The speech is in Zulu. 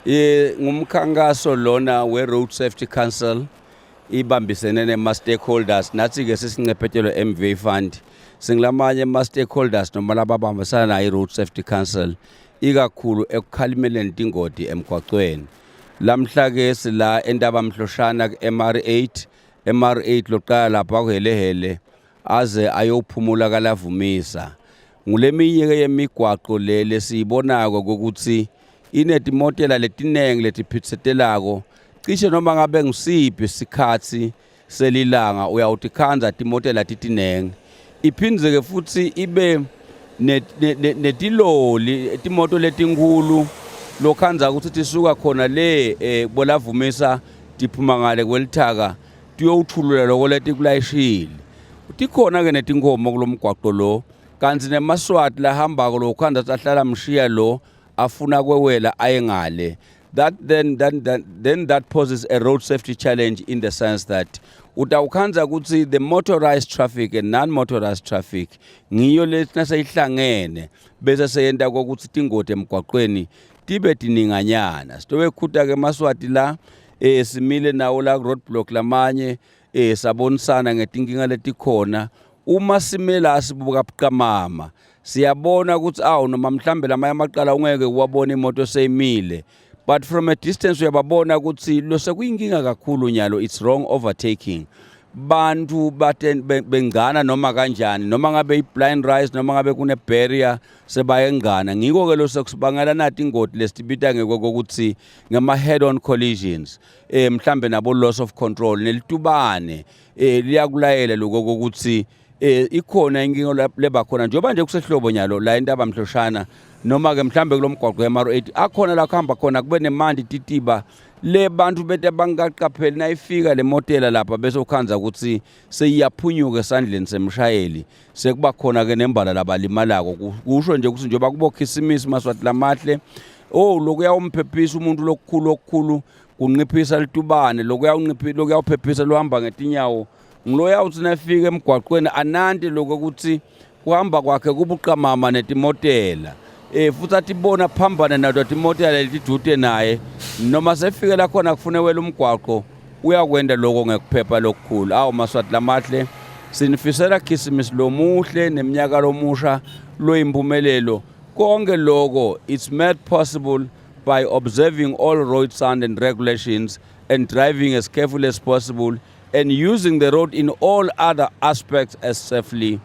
Ngumkhankaso lona we-Road Safety Council ibambisene nema-stakeholders nathi ke sisincephethelo MVA Fund singilamanye ama-stakeholders noma lababambisana nayo i-Road Safety Council ikakhulu ekukhalimeleni ingoti emgwaqweni. Lamhla ke sila eNtabamhloshana MR8 loqala lapha kuhelehele aze ayophumula kaLavumisa. Nguleminye ke yemigwaqo le siyibonako ukuthi inetimotela letinengi letiphitsetelako cishe noma ngabe ngisiphi isikhathi selilanga uyawuthi khanza timotela titinengi. Iphindze ke futhi ibe netiloli timoto letinkulu lokhanza ukuthi tisuka khona le boLavumisa tiphuma ngale kwelithaka tuyowuthulula lokho letikulayishile. Tikhona ke netinkomo kulomgwaqo lo kanti nemaswati lahambako lokhanza sahlala mshiya lo afuna kwewela ayengale. That poses a road safety challenge in the sense that utawukhanza ukuthi the motorized traffic and non-motorized traffic ngiyo letina seyihlangene bese seyenta ukuthi tingoti emgwaqweni tibe tininganyana. Sitowe khuta ke maswati la simile nawo la roadblock lamanye sabonisana ngetinkinga letikhona. Uma simela sibuka buqamama siyabona ukuthi noma mhlambe lamanye amaqala ungeke uwabone imoto seyimile, but from a distance uyababona ukuthi lo sekuyinkinga kakhulu nyalo, it's wrong overtaking. Bantu bengana noma kanjani noma ngabe i-blind rise noma ngabe kune barrier sebayengana. Ngiko ke lo sekusibangela nathi ingoti lesitibita ngeke ukuthi ngama head on collisions mhlambe nabo loss of control nelitubane liyakulayela lokho ukuthi ikhona inkinga leba khona njengoba nje kusehlobo nyalo la eNtabamhloshana noma ke mhlambe kulomgwaqo weMR8 akhona la kuhamba khona kube nemandi titiba le bantu bete bangaqapheli nayifika le motela lapha bese ukhanza ukuthi seyiyaphunyuka esandleni semshayeli sekuba khona ke nembala labalimalako. Kusho nje ukuthi njengoba kubo khisimisi maswati lamahle lokuya umphephisa umuntu lokukhulu kunqiphisa litubane lokuyawuphephisa lohamba ngetinyawo ngiloya uthi nafika emgwaqweni anandi lokho ukuthi kuhamba kwakhe kubuqamama netimotela futhi atibona phambana nato timotela letidute naye noma sefike la khona kufune wela umgwaqo uyakwenda lokho ngekuphepha lokukhulu. Maswati lamahle sinifisela khisimisi lomuhle neminyaka lomusha loyimpumelelo konke lokho. It's made possible by observing all road signs and regulations and driving as carefully as possible and using the road in all other aspects as safely